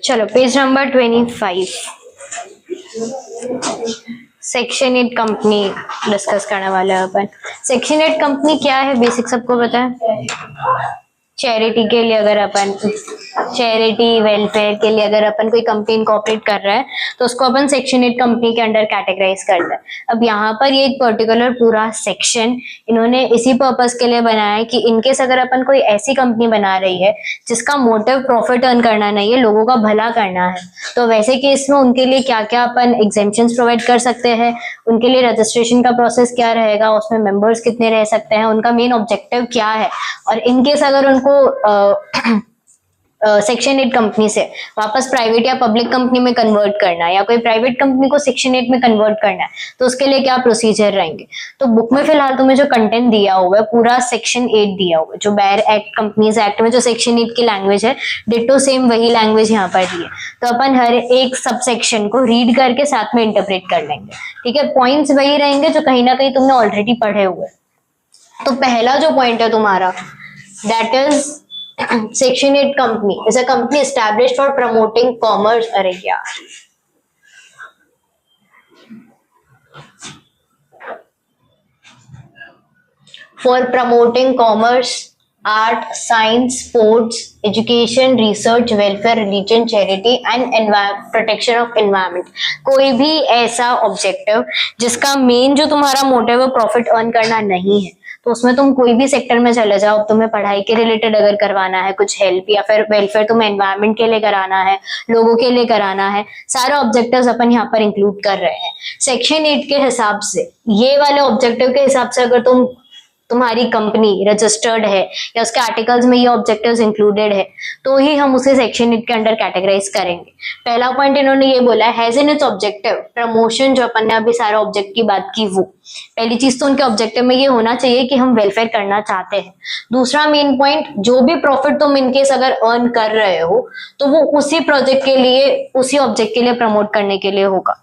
चलो page number 25, section 8 company discuss करने वाले हैं अपन। सेक्शन 8 कंपनी क्या है, बेसिक सबको पता है। चैरिटी के लिए अगर अपन चैरिटी वेलफेयर के लिए अगर अपन कोई कंपनी इनकॉर्पोरेट कर रहा है तो उसको अपन सेक्शन 8 कंपनी के अंडर कैटेगराइज करते हैं। अब यहाँ पर ये एक पर्टिकुलर पूरा सेक्शन इन्होंने इसी पर्पस के लिए बनाया है कि इनकेस अगर अपन कोई ऐसी कंपनी बना रही है जिसका मोटिव प्रॉफिट अर्न करना नहीं है, लोगों का भला करना है, तो वैसे केस में उनके लिए क्या क्या अपन एग्जेम्पशंस प्रोवाइड कर सकते हैं, उनके लिए रजिस्ट्रेशन का प्रोसेस क्या रहेगा, उसमें मेंबर्स कितने रह सकते हैं, उनका मेन ऑब्जेक्टिव क्या है, और इनकेस अगर उनको सेक्शन 8 कंपनी से वापस प्राइवेट या पब्लिक कंपनी में कन्वर्ट करना है या कोई प्राइवेट कंपनी को सेक्शन 8 में कन्वर्ट करना है तो उसके लिए क्या प्रोसीजर रहेंगे। तो बुक में फिलहाल तुम्हें जो कंटेंट दिया हुआ है पूरा सेक्शन 8 दिया हुआ है, जो बायर एक्ट कंपनीज एक्ट में जो सेक्शन 8 की लैंग्वेज है डिटो सेम वही लैंग्वेज यहाँ पर दी है। तो अपन हर एक सब सेक्शन को रीड करके साथ में इंटरप्रेट कर लेंगे, ठीक है। पॉइंट्स वही रहेंगे जो कहीं ना कहीं तुमने ऑलरेडी पढ़े हुए। तो पहला जो पॉइंट है तुम्हारा, that is Section 8 company is a company established for promoting commerce. अरे यार, for promoting commerce, art, science, sports, education, research, welfare, religion, charity and protection of environment। कोई भी ऐसा ऑब्जेक्टिव जिसका मेन जो तुम्हारा मोटिव है प्रॉफिट अर्न करना नहीं है, तो उसमें तुम कोई भी सेक्टर में चले जाओ। तुम्हें पढ़ाई के रिलेटेड अगर करवाना है कुछ हेल्प, या फिर वेलफेयर तुम्हें एनवायरनमेंट के लिए कराना है, लोगों के लिए कराना है, सारे ऑब्जेक्टिव्स अपन यहाँ पर इंक्लूड कर रहे हैं। सेक्शन 8 के हिसाब से, ये वाले ऑब्जेक्टिव के हिसाब से अगर तुम्हारी कंपनी रजिस्टर्ड है या उसके आर्टिकल्स में ये ऑब्जेक्टिव्स इंक्लूडेड है तो ही हम उसे सेक्शन 8 के अंडर कैटेगराइज करेंगे। पहला पॉइंट इन्होंने ये बोला है, has in its objective promotion, जो अपन ने अभी सारा ऑब्जेक्ट की बात की वो पहली चीज तो उनके ऑब्जेक्टिव में ये होना चाहिए कि हम वेलफेयर करना चाहते हैं। दूसरा मेन पॉइंट, जो भी प्रॉफिट तुम इनकेस अगर अर्न कर रहे हो तो वो उसी प्रोजेक्ट के लिए, उसी ऑब्जेक्ट के लिए प्रमोट करने के लिए होगा।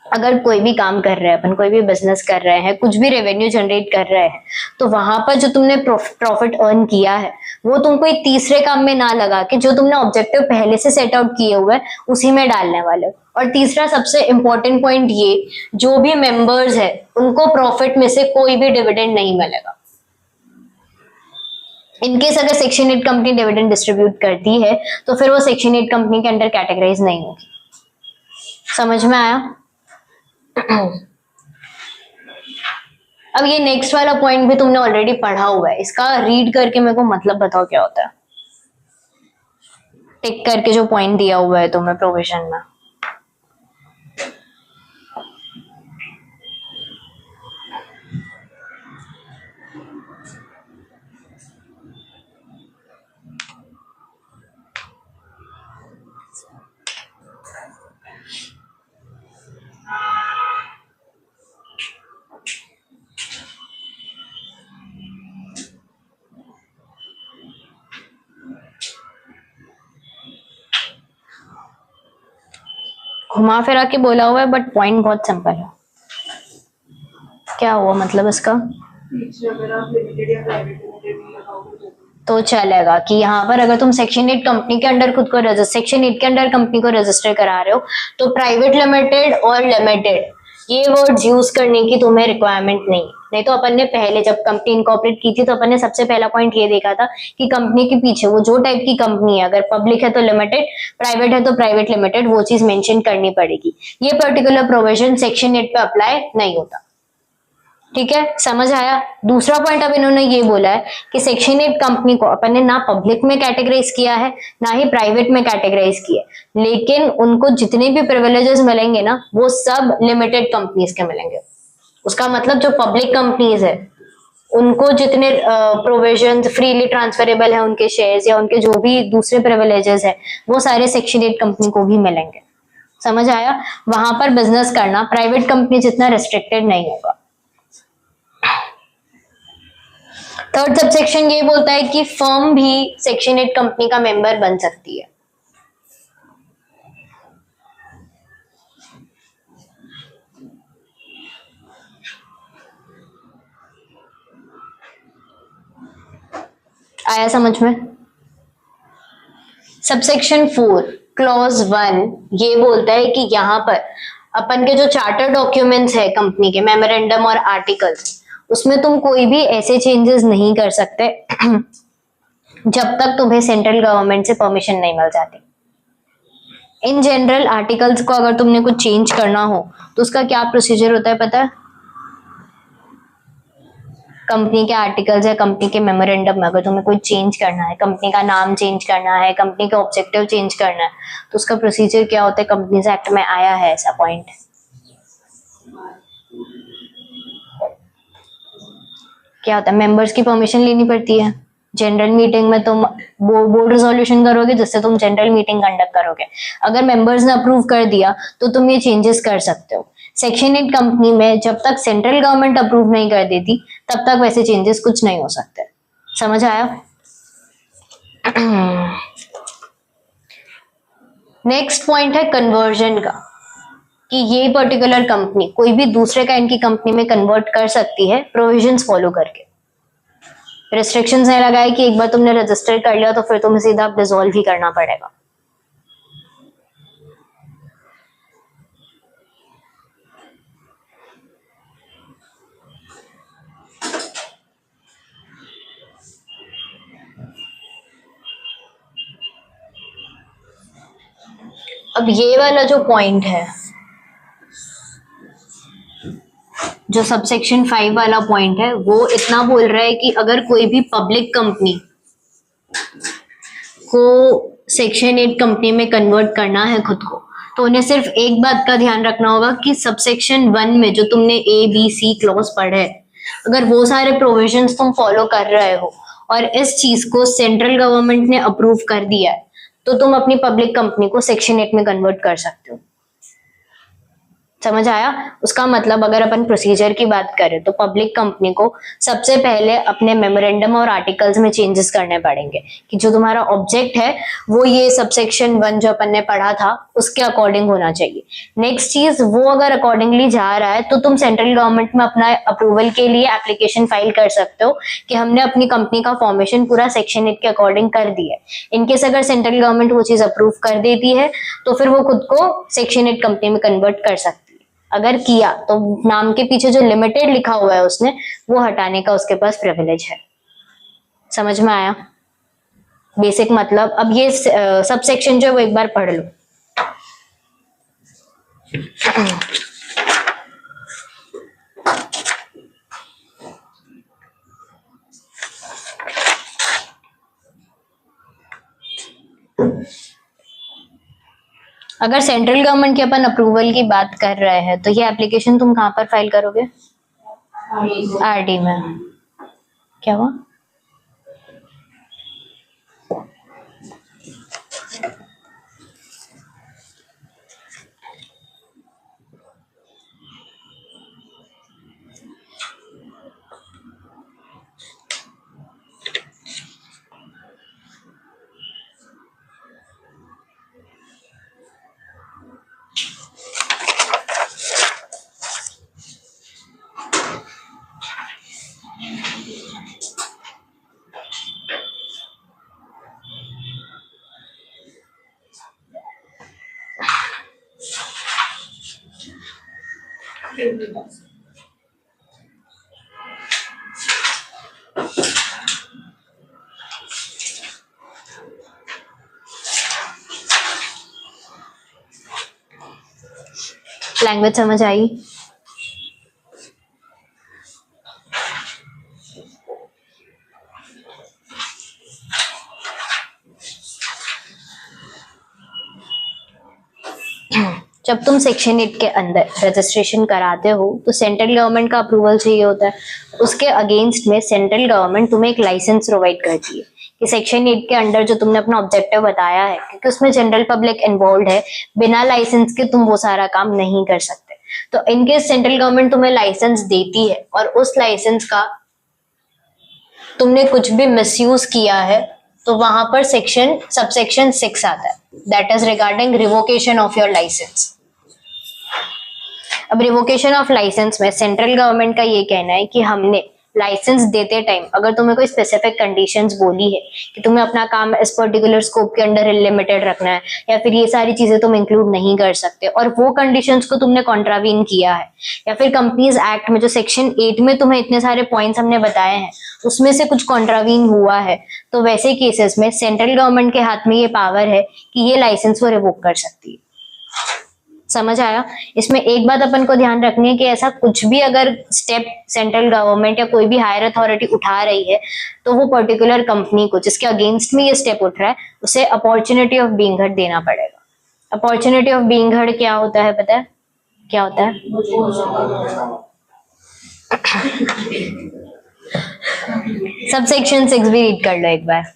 अगर कोई भी काम कर रहे हैं अपन, कोई भी बिजनेस कर रहे हैं, कुछ भी रेवेन्यू जनरेट कर रहे हैं, तो वहां पर जो तुमने प्रॉफिट अर्न किया है वो तुमको एक तीसरे काम में ना लगा के जो तुमने ऑब्जेक्टिव पहले से सेट आउट किए हुए उसी में डालने वाले हो। और तीसरा सबसे इंपॉर्टेंट पॉइंट ये, जो भी मेंबर्स है उनको प्रॉफिट में से कोई भी डिविडेंड नहीं मिलेगा। इनकेस अगर सेक्शन 8 कंपनी डिविडेंड डिस्ट्रीब्यूट करती है तो फिर वो सेक्शन 8 कंपनी के अंडर कैटेगराइज नहीं होगी। समझ में आया? अब ये नेक्स्ट वाला पॉइंट भी तुमने ऑलरेडी पढ़ा हुआ है, इसका रीड करके मेरे को मतलब बताओ क्या होता है। टिक करके जो पॉइंट दिया हुआ है तुम्हें प्रोविजन में, घुमा फिरा के बोला हुआ है बट पॉइंट बहुत सिंपल है। क्या हुआ मतलब इसका? तो चलेगा कि यहाँ पर अगर तुम सेक्शन 8 कंपनी के अंडर खुद को सेक्शन 8 के अंडर कंपनी को रजिस्टर करा रहे हो तो प्राइवेट लिमिटेड और लिमिटेड ये वर्ड्स यूज करने की तुम्हें रिक्वायरमेंट नहीं तो अपन ने पहले जब कंपनी इनकॉर्पोरेट की थी तो अपन ने सबसे पहला पॉइंट ये देखा था कि कंपनी के पीछे वो जो टाइप की कंपनी है, अगर पब्लिक है तो लिमिटेड, प्राइवेट है तो प्राइवेट लिमिटेड, वो चीज मेंशन करनी पड़ेगी। ये पर्टिकुलर प्रोविजन सेक्शन 8 पे अप्लाई नहीं होता। ठीक है, समझ आया? दूसरा पॉइंट अब इन्होंने ये बोला है कि सेक्शन 8 कंपनी को अपन ने ना पब्लिक में कैटेगराइज किया है ना ही प्राइवेट में कैटेगराइज किया है, लेकिन उनको जितने भी प्रिविलेजेस मिलेंगे ना वो सब लिमिटेड कंपनीज के मिलेंगे। उसका मतलब जो पब्लिक कंपनीज है उनको जितने प्रोविजंस फ्रीली ट्रांसफरेबल है उनके शेयर्स या उनके जो भी दूसरे प्रिविलेजेस है वो सारे सेक्शन 8 कंपनी को भी मिलेंगे। समझ आया? वहां पर बिजनेस करना प्राइवेट कंपनी जितना रिस्ट्रिक्टेड नहीं होगा। थर्ड सबसेक्शन ये बोलता है कि फर्म भी सेक्शन 8 कंपनी का मेंबर बन सकती है। आया समझ में? सबसेक्शन 4 क्लॉज 1 ये बोलता है कि यहाँ पर अपन के जो चार्टर डॉक्यूमेंट्स है कंपनी के, मेमोरेंडम और आर्टिकल्स, उसमें तुम कोई भी ऐसे चेंजेस नहीं कर सकते जब तक तुम्हें सेंट्रल गवर्नमेंट से परमिशन नहीं मिल जाती। इन जनरल आर्टिकल्स को अगर तुमने कुछ चेंज करना हो तो उसका क्या प्रोसीजर होता है पता है? कंपनी के आर्टिकल्स या कंपनी के मेमोरेंडम में अगर तुम्हें कोई चेंज करना है, कंपनी का नाम चेंज करना है, कंपनी का ऑब्जेक्टिव चेंज करना है, तो उसका प्रोसीजर क्या होता है? कंपनीज एक्ट में आया है ऐसा पॉइंट। क्या होता है? मेंबर्स की परमिशन लेनी पड़ती है। जनरल मीटिंग में तुम बोर्ड रिजोल्यूशन करोगे जिससे तुम जनरल मीटिंग कंडक्ट करोगे। अगर मेंबर्स ने अप्रूव कर दिया तो तुम ये चेंजेस कर सकते हो। सेक्शन 8 कंपनी में जब तक सेंट्रल गवर्नमेंट अप्रूव नहीं कर देती तब तक वैसे चेंजेस कुछ नहीं हो सकते। समझ आया? नेक्स्ट पॉइंट है कन्वर्जन का, कि ये पर्टिकुलर कंपनी कोई भी दूसरे काइंड की कंपनी में कन्वर्ट कर सकती है प्रोविजंस फॉलो करके। रिस्ट्रिक्शंस नहीं लगाए कि एक बार तुमने रजिस्टर कर लिया तो फिर तुम्हें सीधा डिसॉल्व ही करना पड़ेगा। अब ये वाला जो पॉइंट है, जो सबसेक्शन 5 वाला पॉइंट है, वो इतना बोल रहा है कि अगर कोई भी पब्लिक कंपनी को सेक्शन 8 कंपनी में कन्वर्ट करना है खुद को, तो उन्हें सिर्फ एक बात का ध्यान रखना होगा कि सबसेक्शन 1 में जो तुमने ए बी सी क्लॉज पढ़े, अगर वो सारे प्रोविजंस तुम फॉलो कर रहे हो और इस चीज को सेंट्रल गवर्नमेंट ने अप्रूव कर दिया है, तो तुम अपनी पब्लिक कंपनी को सेक्शन 8 में कन्वर्ट कर सकते हो। समझ आया? उसका मतलब अगर अपन प्रोसीजर की बात करें तो पब्लिक कंपनी को सबसे पहले अपने मेमोरेंडम और आर्टिकल्स में चेंजेस करने पड़ेंगे कि जो तुम्हारा ऑब्जेक्ट है वो ये सबसेक्शन 1 जो अपन ने पढ़ा था उसके अकॉर्डिंग होना चाहिए। नेक्स्ट चीज, वो अगर अकॉर्डिंगली जा रहा है तो तुम सेंट्रल गवर्नमेंट में अपना अप्रूवल के लिए एप्लीकेशन फाइल कर सकते हो कि हमने अपनी कंपनी का फॉर्मेशन पूरा सेक्शन 8 के अकॉर्डिंग कर दिया है। इनकेस अगर सेंट्रल गवर्नमेंट वो चीज अप्रूव कर देती है तो फिर वो खुद को सेक्शन 8 कंपनी में कन्वर्ट कर सकती है। अगर किया तो नाम के पीछे जो लिमिटेड लिखा हुआ है उसने वो हटाने का उसके पास प्रिविलेज है। समझ में आया बेसिक मतलब? अब ये सब सेक्शन जो है वो एक बार पढ़ लो। अगर सेंट्रल गवर्नमेंट के अपन अप्रूवल की बात कर रहे हैं तो ये एप्लीकेशन तुम कहाँ पर फाइल करोगे? आरडी में। क्या हुआ? लैंग्वेज समझ आई? जब तुम सेक्शन 8 के अंदर रजिस्ट्रेशन कराते हो तो सेंट्रल गवर्नमेंट का अप्रूवल चाहिए होता है। उसके अगेंस्ट में सेंट्रल गवर्नमेंट तुम्हें एक लाइसेंस प्रोवाइड करती है कि सेक्शन 8 के अंडर जो तुमने अपना ऑब्जेक्टिव बताया है, क्योंकि उसमें जनरल पब्लिक इन्वॉल्व है, बिना लाइसेंस के तुम वो सारा काम नहीं कर सकते। तो इनकेस सेंट्रल गवर्नमेंट तुम्हें लाइसेंस देती है और उस लाइसेंस का तुमने कुछ भी मिसयूज किया है तो वहां पर सबसेक्शन 6 आता है, that is regarding revocation of your licence. अब रिवोकेशन ऑफ लाइसेंस में सेंट्रल गवर्नमेंट का ये कहना है कि हमने लाइसेंस देते टाइम अगर तुम्हें कोई स्पेसिफिक कंडीशंस बोली है कि तुम्हें अपना काम इस पर्टिकुलर स्कोप के अंडर लिमिटेड रखना है या फिर ये सारी चीजें तुम इंक्लूड नहीं कर सकते और वो कंडीशंस को तुमने कॉन्ट्रावीन किया है, या फिर कंपनीज एक्ट में जो सेक्शन 8 में तुम्हें इतने सारे पॉइंट्स हमने बताए हैं उसमें से कुछ कॉन्ट्रावीन हुआ है, तो वैसे केसेस में सेंट्रल गवर्नमेंट के हाथ में ये पावर है कि ये लाइसेंस वो रिवोक कर सकती है। समझ आया? इसमें एक बात अपन को ध्यान रखनी है कि ऐसा कुछ भी अगर स्टेप सेंट्रल गवर्नमेंट या कोई भी हायर अथॉरिटी उठा रही है तो वो पर्टिकुलर कंपनी को जिसके अगेंस्ट में ये स्टेप उठ रहा है उसे अपॉर्चुनिटी ऑफ बीइंग हर्ड देना पड़ेगा। अपॉर्चुनिटी ऑफ बीइंग हर्ड क्या होता है पता है? क्या होता है? सब सेक्शन 6 भी रीड कर लो एक बार।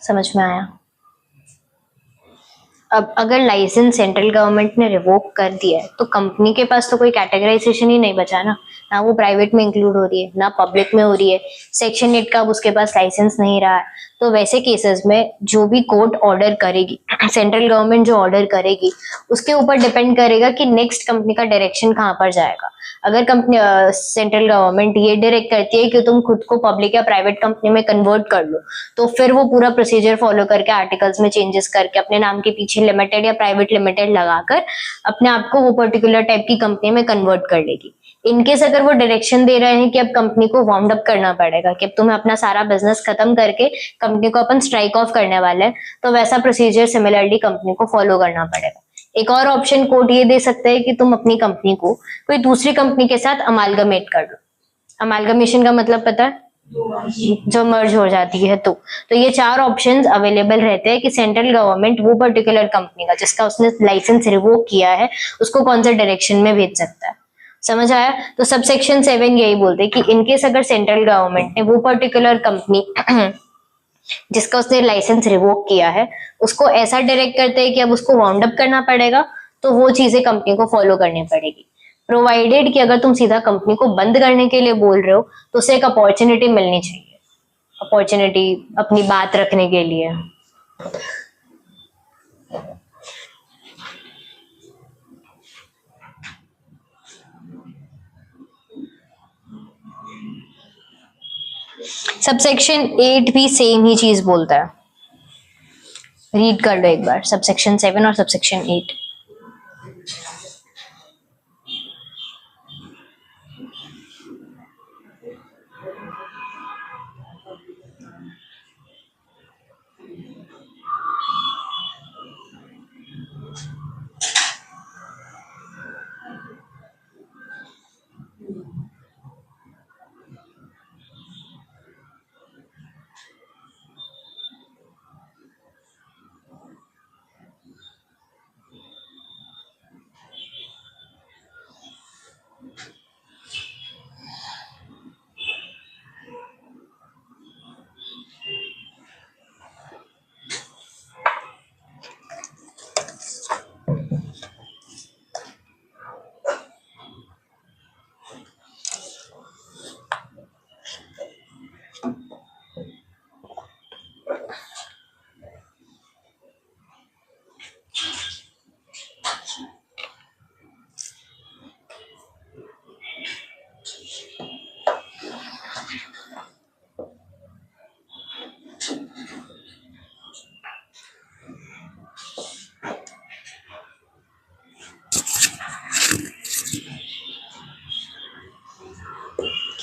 समझ में आया? अब अगर लाइसेंस सेंट्रल गवर्नमेंट ने रिवोक कर दिया है तो कंपनी के पास तो कोई कैटेगराइजेशन ही नहीं बचा ना, ना वो प्राइवेट में इंक्लूड हो रही है ना पब्लिक में हो रही है। सेक्शन 8 का अब उसके पास लाइसेंस नहीं रहा है, तो वैसे केसेस में जो भी कोर्ट ऑर्डर करेगी, सेंट्रल गवर्नमेंट जो ऑर्डर करेगी उसके ऊपर डिपेंड करेगा कि नेक्स्ट कंपनी का डायरेक्शन कहाँ पर जाएगा। अगर कंपनी सेंट्रल गवर्नमेंट ये डायरेक्ट करती है कि तुम खुद को पब्लिक या प्राइवेट कंपनी में कन्वर्ट कर लो, तो फिर वो पूरा प्रोसीजर फॉलो करके आर्टिकल्स में चेंजेस करके अपने नाम के पीछे लिमिटेड या प्राइवेट लिमिटेड लगाकर अपने आप को वो पर्टिकुलर टाइप की कंपनी में कन्वर्ट कर लेगी। इनकेस अगर वो डायरेक्शन दे रहे हैं कि अब कंपनी को वाउंड अप करना पड़ेगा, कि अब तुम्हें अपना सारा बिजनेस खत्म करके कंपनी को अपन स्ट्राइक ऑफ करने वाले हैं, तो वैसा प्रोसीजर सिमिलरली कंपनी को फॉलो करना पड़ेगा। एक और ऑप्शन कोर्ट ये दे सकता है कि तुम अपनी कंपनी को कोई दूसरी कंपनी के साथ अमालगमेट कर लो। अमालगमेशन का मतलब पता है? जो मर्ज हो जाती है। तो ये 4 ऑप्शंस अवेलेबल रहते हैं कि सेंट्रल गवर्नमेंट वो पर्टिकुलर कंपनी का जिसका उसने लाइसेंस रिवोक किया है उसको कौन से डायरेक्शन में भेज सकता है। समझ आया? तो सब सेक्शन 7 यही बोलते हैं कि इनकेस अगर सेंट्रल गवर्नमेंट ने वो पर्टिकुलर कंपनी जिसका उसने लाइसेंस रिवोक किया है उसको ऐसा डायरेक्ट करते हैं कि अब उसको वाउंड अप करना पड़ेगा, तो वो चीजें कंपनी को फॉलो करनी पड़ेगी, प्रोवाइडेड कि अगर तुम सीधा कंपनी को बंद करने के लिए बोल रहे हो तो उसे एक अपॉर्चुनिटी मिलनी चाहिए, अपॉर्चुनिटी अपनी बात रखने के लिए। सबसेक्शन 8 भी सेम ही चीज बोलता है, रीड कर लो एक बार सबसेक्शन 7 और सबसेक्शन 8।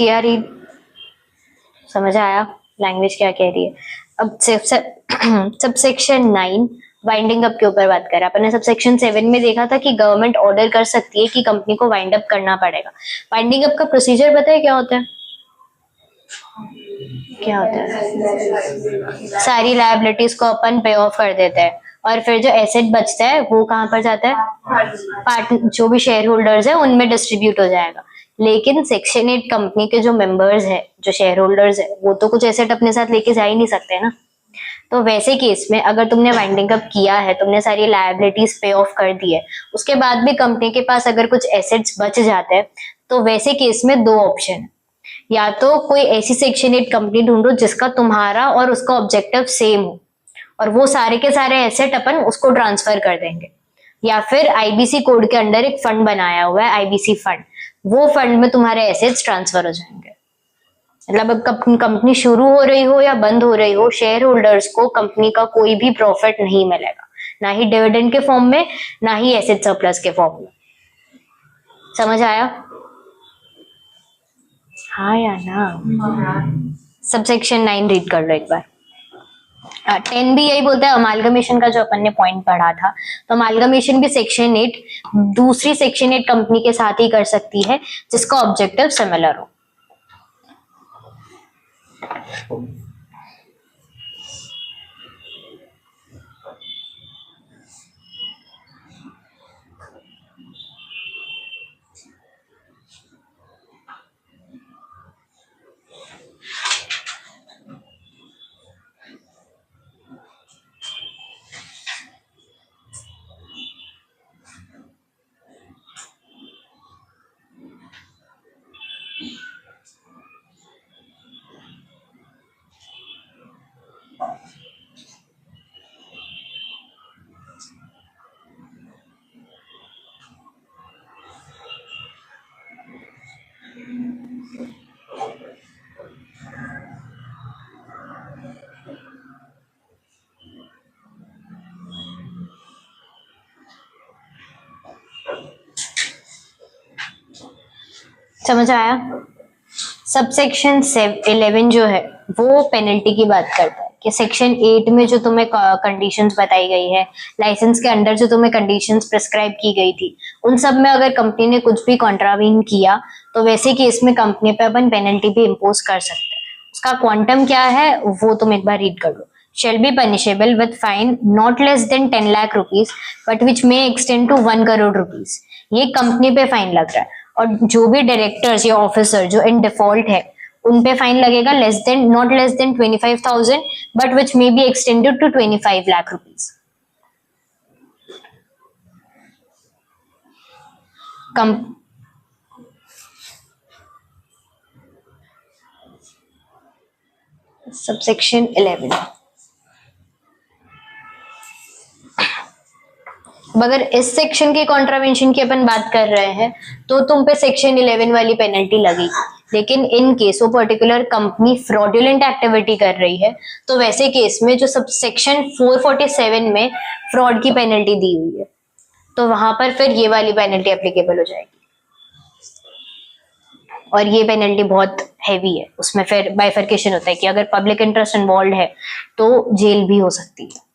किया रीड? समझ आया लैंग्वेज क्या कह रही है? अब सबसेक्शन 9 वाइंडिंग अप के ऊपर बात करें। अपने सबसेक्शन 7 में देखा था कि गवर्नमेंट ऑर्डर कर सकती है कि कंपनी को वाइंड अप करना पड़ेगा। वाइंडिंग अप का प्रोसीजर पता है क्या होता है? क्या होता है? सारी लायबिलिटीज को अपन पे ऑफ कर देते हैं और फिर जो एसेट बचता है वो कहाँ पर जाता है? पार्ट जो भी शेयर होल्डर्स है उनमें डिस्ट्रीब्यूट हो जाएगा। लेकिन सेक्शन 8 कंपनी के जो मेंबर्स है, जो शेयर होल्डर्स है, वो तो कुछ एसेट अपने साथ लेके जा ही नहीं सकते ना। तो वैसे केस में अगर तुमने वाइंडिंग अप किया है, तुमने सारी लायबिलिटीज पे ऑफ कर दी है, उसके बाद भी कंपनी के पास अगर कुछ एसेट्स बच जाते हैं, तो वैसे केस में दो ऑप्शन है। या तो कोई ऐसी सेक्शन 8 कंपनी ढूंढो जिसका तुम्हारा और उसका ऑब्जेक्टिव सेम हो और वो सारे के सारे एसेट अपन उसको ट्रांसफर कर देंगे, या फिर आईबीसी कोड के अंडर एक फंड बनाया हुआ है, आईबीसी फंड, वो फंड में तुम्हारे एसेट्स ट्रांसफर हो जाएंगे। मतलब अब कंपनी शुरू हो रही हो या बंद हो रही हो, शेयर होल्डर्स को कंपनी का कोई भी प्रॉफिट नहीं मिलेगा, ना ही डिविडेंड के फॉर्म में, ना ही एसेट सरप्लस के फॉर्म में। समझ आया? हाँ या ना? सबसेक्शन 9 रीड कर लो एक बार। 10 भी यही बोलता है, अमालगमेशन का जो अपन ने पॉइंट पढ़ा था, तो अमालगमेशन भी सेक्शन 8 दूसरी सेक्शन 8 कंपनी के साथ ही कर सकती है जिसका ऑब्जेक्टिव सिमिलर हो। समझ आया? सबसेक्शन 11 जो है वो पेनल्टी की बात करता है कि सेक्शन 8 में जो तुम्हें कंडीशंस बताई गई है, लाइसेंस के अंडर जो तुम्हें कंडीशंस प्रिस्क्राइब की गई थी, उन सब में अगर कंपनी ने कुछ भी कॉन्ट्रावीन किया तो वैसे केस में कंपनी पे अपन पेनल्टी भी इम्पोज कर सकते हैं। उसका क्वांटम क्या है वो तुम एक बार रीड कर लो। Shall be punishable with fine not less than 10 lakh rupees but which may extend to 1 crore rupees. ये कंपनी पे फाइन लग रहा है, और जो भी डायरेक्टर्स या ऑफिसर जो इन डिफॉल्ट है उन पे फाइन लगेगा not less than 25,000 but which may be extended to 25 lakh rupees. Subsection 11। अगर इस सेक्शन की कॉन्ट्रावेंशन की अपन बात कर रहे हैं तो तुम पे सेक्शन 11 वाली पेनल्टी लगेगी। लेकिन इन केस वो पर्टिकुलर कंपनी फ्रॉडुलेंट एक्टिविटी कर रही है तो वैसे केस में जो सब सेक्शन 447 में फ्रॉड की पेनल्टी दी हुई है तो वहां पर फिर ये वाली पेनल्टी एप्लीकेबल हो जाएगी, और ये पेनल्टी बहुत हैवी है। उसमें फिर बाइफर्केशन होता है कि अगर पब्लिक इंटरेस्ट इन्वॉल्व है तो जेल भी हो सकती है।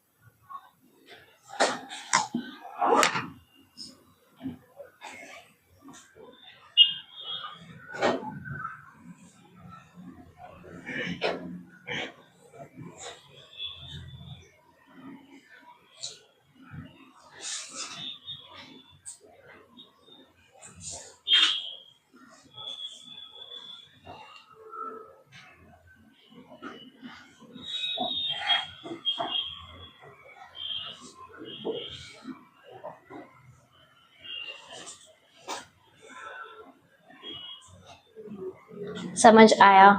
समझ आया?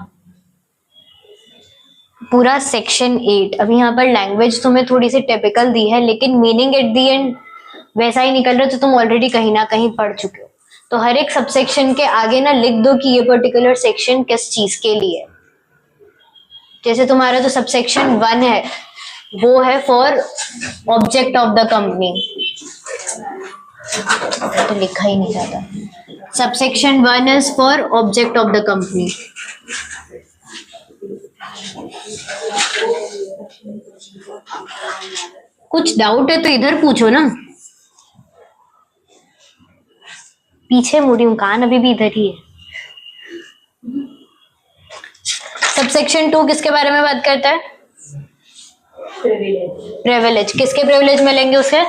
पूरा सेक्शन 8। अब यहाँ पर लैंग्वेज तुम्हें थोड़ी सी टिपिकल दी है लेकिन मीनिंग एट दी एंड वैसा ही निकल रहा है, तो तुम ऑलरेडी कहीं ना कहीं पढ़ चुके हो। तो हर एक सबसेक्शन के आगे ना लिख दो कि ये पर्टिकुलर सेक्शन किस चीज के लिए है। जैसे तुम्हारा जो सबसेक्शन 1 है वो है for object of the company, तो लिखा ही नहीं जाता। Subsection 1 is for object of the company. कुछ डाउट है तो इधर पूछो ना. पीछे मुड़ी हूँ, कान अभी भी इधर ही है. सबसेक्शन 2 किसके बारे में बात करता है? प्रिविलेज. किसके प्रिविलेज में लेंगे उसे?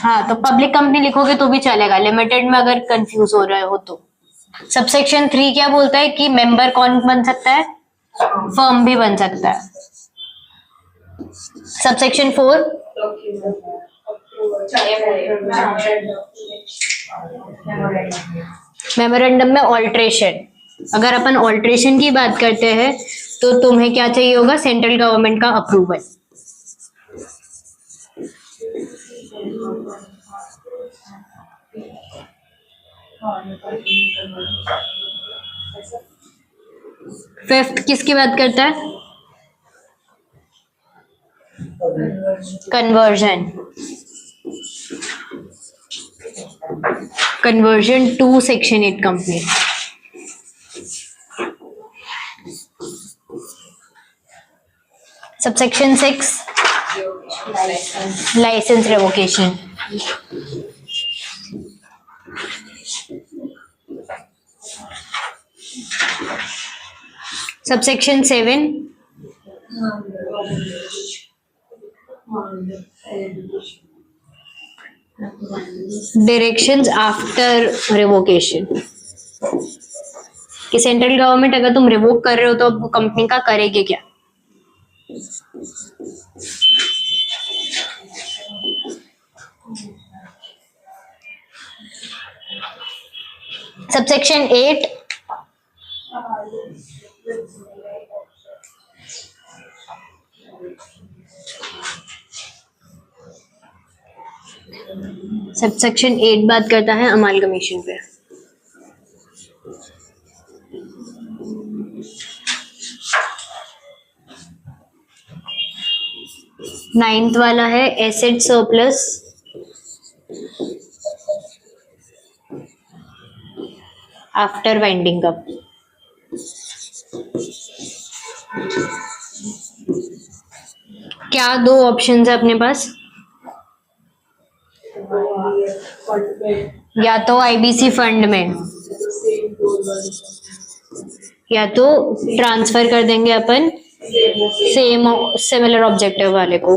हाँ, तो पब्लिक कंपनी लिखोगे तो भी चलेगा, लिमिटेड में अगर कंफ्यूज हो रहे हो तो. सबसेक्शन 3 क्या बोलता है कि मेंबर कौन बन सकता है? फर्म भी बन सकता है. सबसेक्शन 4 मेमोरेंडम में ऑल्ट्रेशन. अगर अपन ऑल्ट्रेशन की बात करते हैं तो तुम्हें क्या चाहिए होगा? सेंट्रल गवर्नमेंट का अप्रूवल. फिफ्थ किसकी बात करता है? Conversion. Conversion to section 8 company. Subsection 6 licence revocation. Subsection 7 directions after revocation. कि सेंट्रल गवर्नमेंट अगर तुम रिवोक कर रहे हो तो अब कंपनी का करेगी क्या? सबसेक्शन 8 सबसेक्शन 8 बात करता है अमालगमेशन पे. नाइन्थ वाला है asset surplus after winding up. क्या दो ऑप्शंस है अपने पास? या तो आईबीसी फंड में, या तो ट्रांसफर कर देंगे अपन सेम सिमिलर ऑब्जेक्टिव वाले को.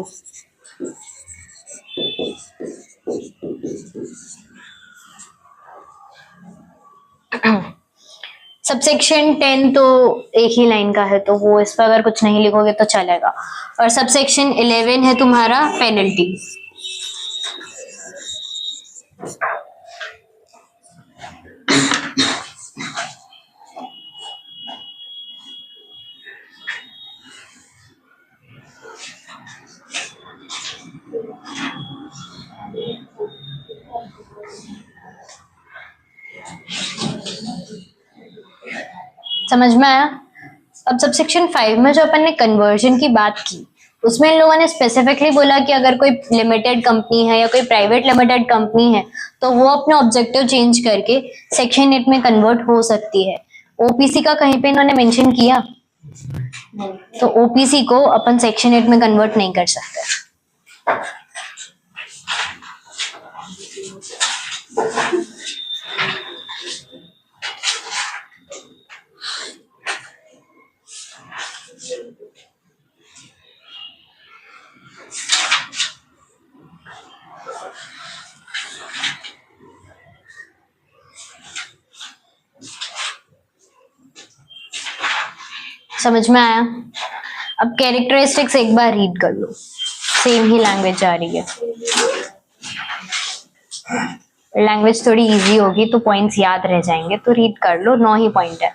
सबसेक्शन 10 तो एक ही लाइन का है तो वो इस पर अगर कुछ नहीं लिखोगे तो चलेगा. और सबसेक्शन 11 है तुम्हारा पेनल्टी. समझ में आया? अब सबसेक्शन 5 में जो अपन ने कन्वर्जन की बात की उसमें इन लोगों ने स्पेसिफिकली बोला कि अगर कोई लिमिटेड कंपनी है या कोई प्राइवेट लिमिटेड कंपनी है तो वो अपने ऑब्जेक्टिव चेंज करके सेक्शन 8 में कन्वर्ट हो सकती है. ओपीसी का कहीं पे इन्होंने मेंशन किया? तो ओपीसी को अपन सेक्शन 8 में कन्वर्ट नहीं कर सकते. समझ में आया? अब कैरेक्टरिस्टिक्स एक बार रीड कर लो, सेम ही लैंग्वेज जा रही है. लैंग्वेज थोड़ी इजी होगी तो पॉइंट्स याद रह जाएंगे, तो रीड कर लो. 9 ही पॉइंट है.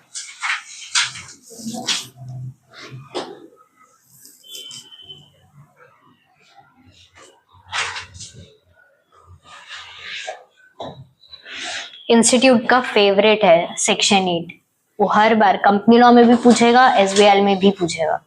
इंस्टीट्यूट का फेवरेट है सेक्शन 8. वो हर बार कंपनी लॉ में भी पूछेगा, एसबीआई में भी पूछेगा.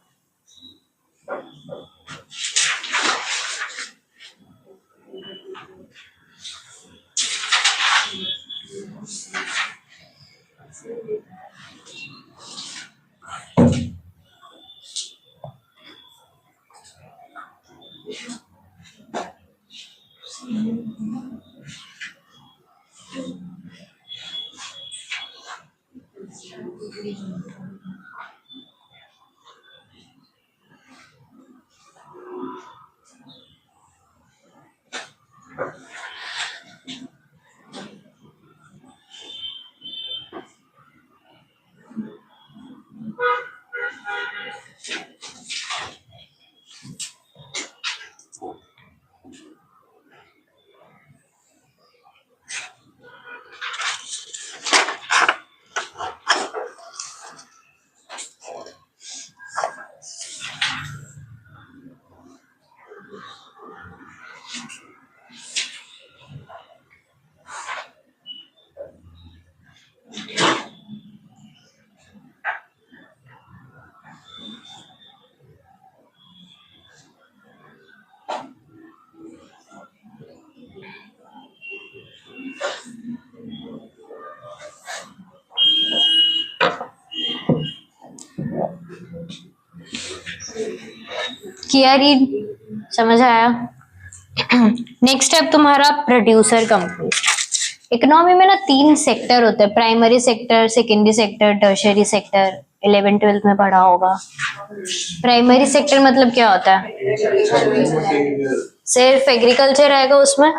किया रीड, समझ आया? नेक्स्ट स्टेप तुम्हारा प्रोड्यूसर कंपनी। इकोनॉमी में ना 3 सेक्टर होते हैं, primary sector, secondary sector, tertiary sector. 11th-12th में पढ़ा होगा। प्राइमरी सेक्टर मतलब क्या होता है? सिर्फ एग्रीकल्चर आएगा उसमें,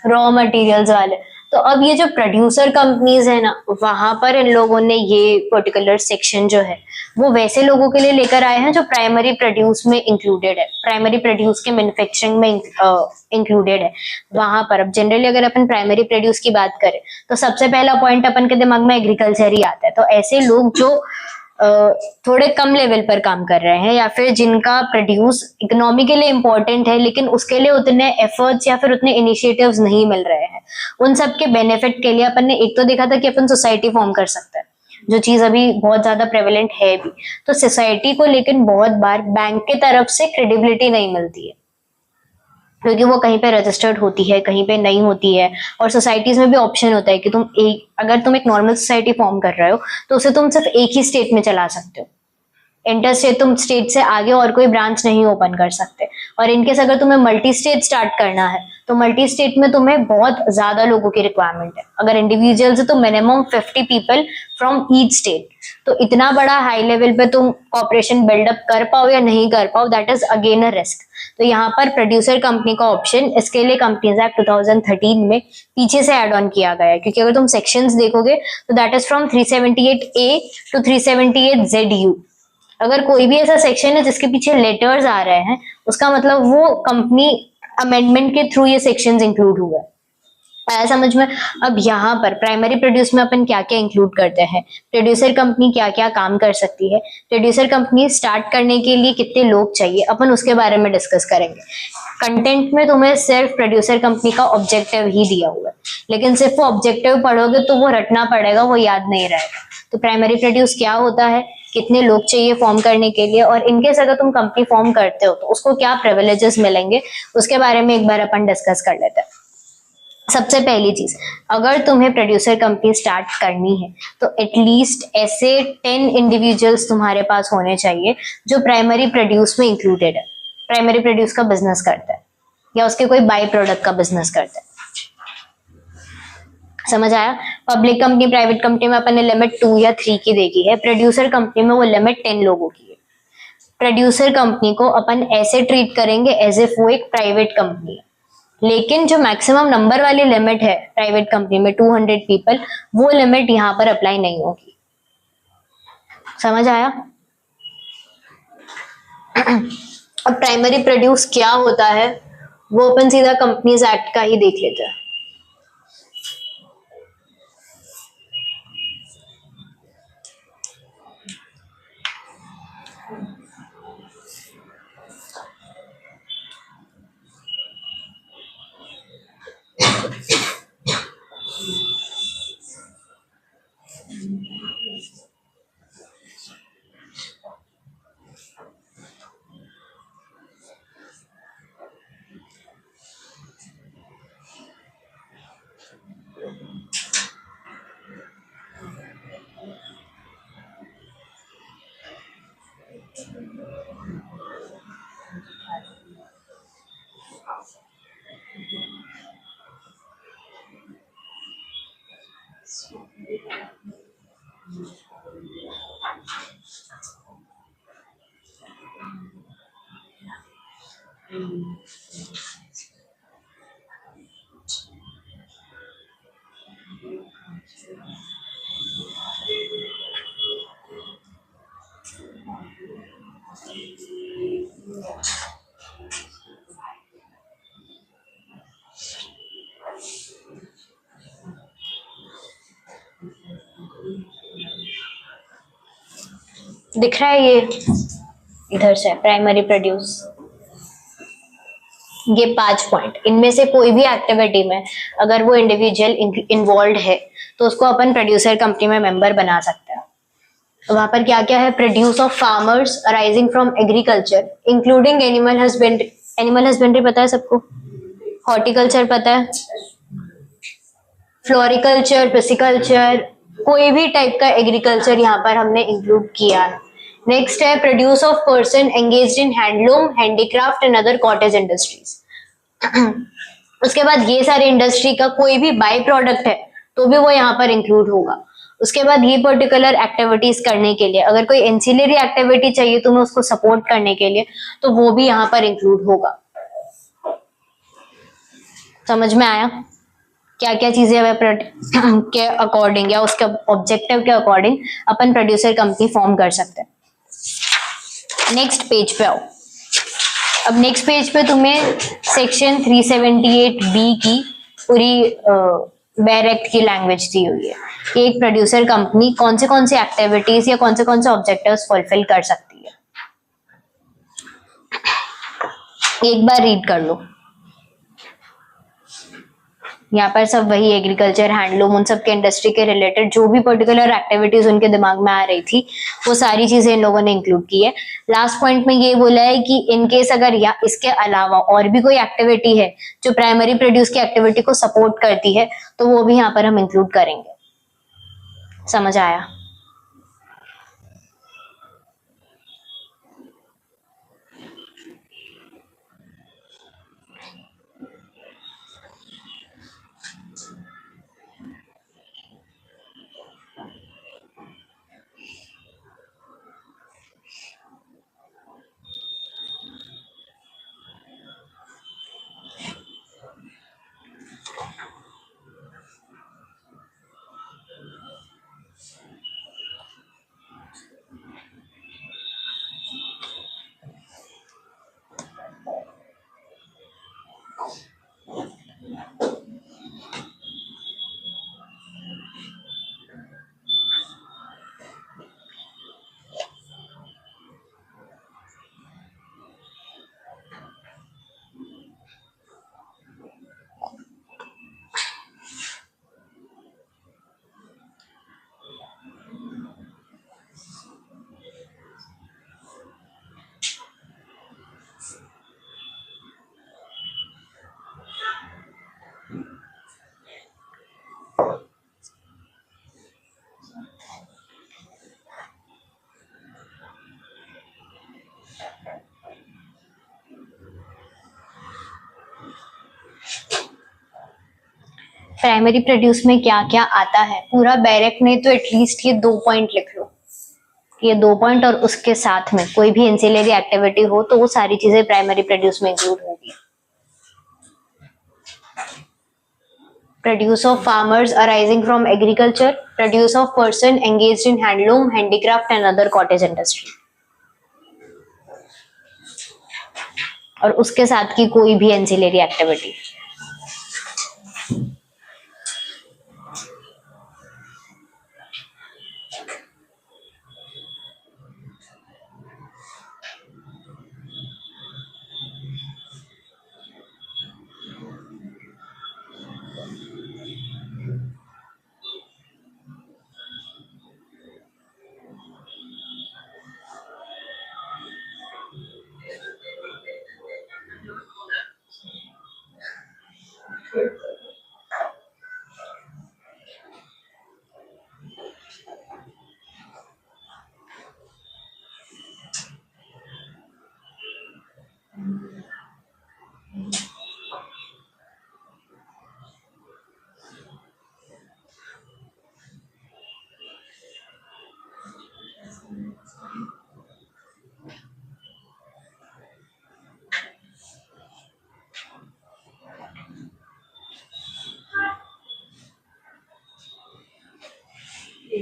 रॉ मटेरियल्स वाले। तो अब ये जो प्रोड्यूसर कंपनीज है ना, वहां पर इन लोगों ने ये पर्टिकुलर सेक्शन जो है वो वैसे लोगों के लिए लेकर आए हैं जो प्राइमरी प्रोड्यूस में इंक्लूडेड है, प्राइमरी प्रोड्यूस के मैन्युफैक्चरिंग में इंक्लूडेड है। वहां पर अब जनरली अगर अपन प्राइमरी प्रोड्यूस की बात करें तो सबसे पहला पॉइंट अपन के दिमाग में एग्रीकल्चर ही आता है। तो ऐसे लोग जो थोड़े कम लेवल पर काम कर रहे हैं या फिर जिनका प्रोड्यूस इकोनॉमी के लिए इंपॉर्टेंट है लेकिन उसके लिए उतने एफर्ट्स या फिर उतने इनिशिएटिव्स नहीं मिल रहे हैं, उन सब के बेनिफिट के लिए अपन ने एक तो देखा था कि अपन सोसाइटी फॉर्म कर सकते हैं, जो चीज अभी बहुत ज्यादा प्रेवलेंट है भी। तो सोसाइटी को लेकिन बहुत बार बैंक के तरफ से क्रेडिबिलिटी नहीं मिलती है, क्योंकि वो कहीं पे रजिस्टर्ड होती है, कहीं पे नहीं होती है। और सोसाइटीज में भी ऑप्शन होता है कि अगर तुम एक नॉर्मल सोसाइटी फॉर्म कर रहे हो तो उसे तुम सिर्फ एक ही स्टेट में चला सकते हो। इंटर स्टेट, तुम स्टेट से आगे और कोई ब्रांच नहीं ओपन कर सकते। और इनकेस अगर तुम्हें मल्टी स्टेट स्टार्ट करना है तो मल्टी स्टेट में तुम्हें बहुत ज्यादा लोगों की रिक्वायरमेंट है। अगर इंडिविजुअल है तो minimum 50 people from each state. तो इतना बड़ा हाई लेवल पे तुम कॉपरेशन बिल्डअप कर पाओ या नहीं कर पाओ, that is again a risk. तो यहाँ पर प्रोड्यूसर कंपनी का ऑप्शन इसके लिए कंपनीज एक्ट 2013 में पीछे से ऐड ऑन किया गया है, क्योंकि अगर तुम सेक्शंस देखोगे तो that is from 378A to 378ZU। अगर कोई भी ऐसा सेक्शन है जिसके पीछे लेटर्स आ रहे हैं, उसका मतलब वो कंपनी अमेंडमेंट के थ्रू ये सेक्शंस इंक्लूड हुए। आया समझ में? अब यहाँ पर प्राइमरी प्रोड्यूस में अपन क्या क्या इंक्लूड करते हैं, प्रोड्यूसर कंपनी क्या क्या काम कर सकती है, प्रोड्यूसर कंपनी स्टार्ट करने के लिए कितने लोग चाहिए, अपन उसके बारे में डिस्कस करेंगे। कंटेंट में तुम्हें सिर्फ प्रोड्यूसर कंपनी का ऑब्जेक्टिव ही दिया हुआ है, लेकिन सिर्फ वो ऑब्जेक्टिव पढ़ोगे तो वो रटना पड़ेगा, वो याद नहीं रहेगा। तो प्राइमरी प्रोड्यूस क्या होता है, कितने लोग चाहिए फॉर्म करने के लिए, और इनकेस अगर तुम कंपनी फॉर्म करते हो तो उसको क्या प्रिविलेजेस मिलेंगे, उसके बारे में एक बार अपन डिस्कस कर लेते हैं। सबसे पहली चीज, अगर तुम्हें प्रोड्यूसर कंपनी स्टार्ट करनी है तो एटलीस्ट ऐसे 10 इंडिविजुअल्स तुम्हारे पास होने चाहिए जो प्राइमरी प्रोड्यूस में इंक्लूडेड है, प्राइमरी प्रोड्यूस का बिजनेस करता है या उसके कोई बाई प्रोडक्ट का बिजनेस करता है। समझ आया? पब्लिक कंपनी, प्राइवेट कंपनी में अपन ने लिमिट 2 या 3 की देखी है, प्रोड्यूसर कंपनी में वो लिमिट 10 लोगों की है। प्रोड्यूसर कंपनी को अपन ऐसे ट्रीट करेंगे एज इफ वो एक प्राइवेट कंपनी है, लेकिन जो मैक्सिमम नंबर वाली लिमिट है प्राइवेट कंपनी में 200 पीपल, वो लिमिट यहाँ पर अप्लाई नहीं होगी। समझ आया? अब प्राइमरी प्रोड्यूस क्या होता है वो अपन सीधा कंपनीज एक्ट का ही देख लेते हैं। दिख रहा है ये इधर से प्राइमरी प्रोड्यूस, ये 5 पॉइंट, इनमें से कोई भी एक्टिविटी में अगर वो इंडिविजुअल इन्वॉल्व है तो उसको अपन प्रोड्यूसर कंपनी में मेंबर बना सकते हैं। वहां पर क्या क्या है, produce of farmers arising from agriculture including animal husbandry पता है सबको, हॉर्टिकल्चर पता है, फ्लोरिकल्चर, पिसिकल्चर, कोई भी टाइप का एग्रीकल्चर यहाँ पर हमने इंक्लूड किया है। नेक्स्ट है produce of person engaged in handloom, handicraft and other cottage industries. उसके बाद ये सारे इंडस्ट्री का कोई भी बाई प्रोडक्ट है तो भी वो यहाँ पर इंक्लूड होगा। उसके बाद ये पर्टिकुलर एक्टिविटीज करने के लिए अगर कोई एंसिलरी एक्टिविटी चाहिए तुम्हें उसको सपोर्ट करने के लिए तो वो भी यहाँ पर इंक्लूड होगा। समझ में आया क्या क्या चीजें हमें के अकॉर्डिंग या उसके ऑब्जेक्टिव के अकॉर्डिंग अपन प्रोड्यूसर कंपनी फॉर्म कर सकते हैं। नेक्स्ट पेज पे आओ। अब नेक्स्ट पेज पे तुम्हें सेक्शन 378B की पूरी बेयर एक्ट की लैंग्वेज दी हुई है कि एक प्रोड्यूसर कंपनी कौन से एक्टिविटीज या कौन से ऑब्जेक्टिव्स फुलफिल कर सकती है। एक बार रीड कर लो। यहाँ पर सब वही एग्रीकल्चर, हैंडलूम, उन सब के इंडस्ट्री के रिलेटेड जो भी पर्टिकुलर एक्टिविटीज उनके दिमाग में आ रही थी वो सारी चीजें इन लोगों ने इंक्लूड की है। लास्ट पॉइंट में ये बोला है कि इन केस अगर या इसके अलावा और भी कोई एक्टिविटी है जो प्राइमरी प्रोड्यूस की एक्टिविटी को सपोर्ट करती है तो वो भी यहाँ पर हम इंक्लूड करेंगे। समझ आया? प्राइमरी प्रोड्यूस में क्या क्या आता है पूरा बैरेक ने तो एटलीस्ट ये 2 पॉइंट लिख लो। ये 2 पॉइंट और उसके साथ में कोई भी एंसिलरी एक्टिविटी हो तो वो सारी चीजें प्राइमरी प्रोड्यूस में इंक्लूड होगी। Produce of farmers arising from agriculture, produce of person engaged in handloom, handicraft and other cottage industry। और उसके साथ की कोई भी एंसिलरी एक्टिविटी।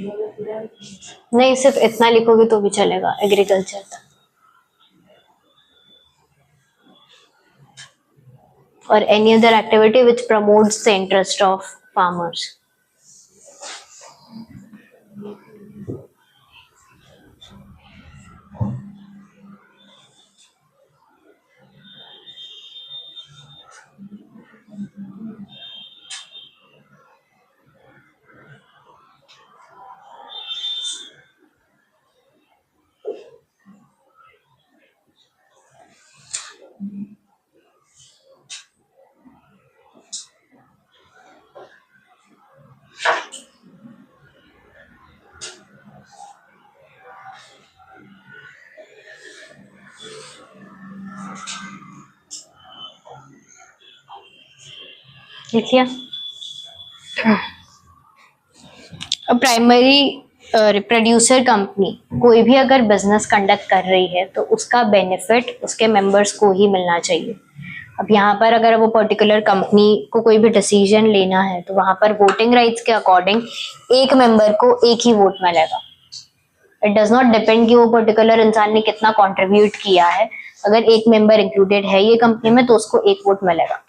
नहीं, सिर्फ इतना लिखोगे तो भी चलेगा, एग्रीकल्चर तक। और any other activity which promotes the interest of farmers. लिखिए। प्राइमरी प्रोड्यूसर कंपनी कोई भी अगर बिजनेस कंडक्ट कर रही है तो उसका बेनिफिट उसके मेंबर्स को ही मिलना चाहिए। अब यहाँ पर अगर वो पर्टिकुलर कंपनी को कोई भी डिसीजन लेना है तो वहां पर वोटिंग राइट्स के अकॉर्डिंग एक मेंबर को एक ही वोट मिलेगा। इट डज नॉट डिपेंड कि वो पर्टिकुलर इंसान ने कितना कंट्रीब्यूट किया है। अगर एक मेंबर इंक्लूडेड है ये कंपनी में तो उसको एक वोट मिलेगा।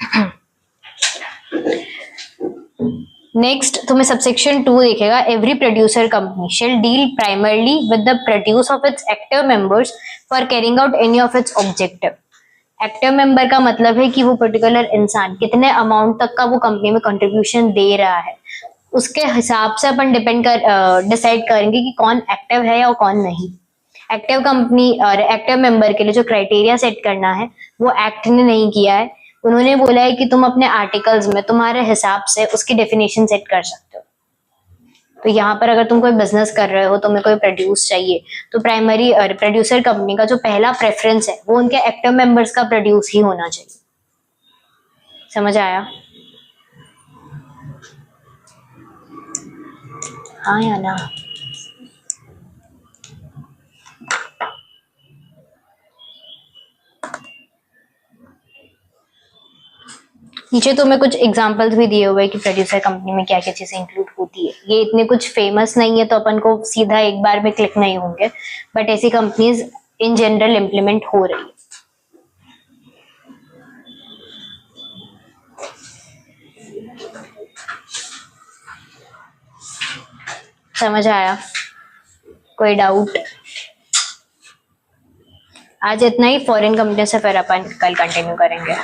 नेक्स्ट तुम्हें सबसेक्शन 2 देखेगा, every producer company shall deal primarily with the produce of its active members for carrying out any of its objective. Active member का मतलब है कि वो पर्टिकुलर इंसान कितने अमाउंट तक का वो कंपनी में कंट्रीब्यूशन दे रहा है, उसके हिसाब से अपन डिसाइड करेंगे कि कौन एक्टिव है या कौन नहीं। एक्टिव कंपनी और एक्टिव मेंबर के लिए जो क्राइटेरिया सेट करना है वो एक्ट ने नहीं किया है। उन्होंने बोला है कि तुम अपने आर्टिकल्स में तुम्हारे हिसाब से उसकी डेफिनेशन सेट कर सकते हो। तो यहाँ पर अगर तुम कोई बिजनेस कर रहे हो, तुम्हें कोई प्रोड्यूस चाहिए, तो प्राइमरी प्रोड्यूसर कंपनी का जो पहला प्रेफरेंस है वो उनके एक्टिव मेंबर्स का प्रोड्यूस ही होना चाहिए। समझ आया? हाँ या ना? नीचे तुम्हें कुछ एग्जांपल्स भी दिए हुए हैं कि प्रोड्यूसर कंपनी में क्या क्या चीजें इंक्लूड होती है। ये इतने कुछ फेमस नहीं है तो अपन को सीधा एक बार में क्लिक नहीं होंगे, बट ऐसी कंपनीज इन जनरल इम्प्लीमेंट हो रही है। समझ आया? कोई डाउट? आज इतना ही। फॉरेन कंपनी से फिर अपन कल कंटिन्यू करेंगे।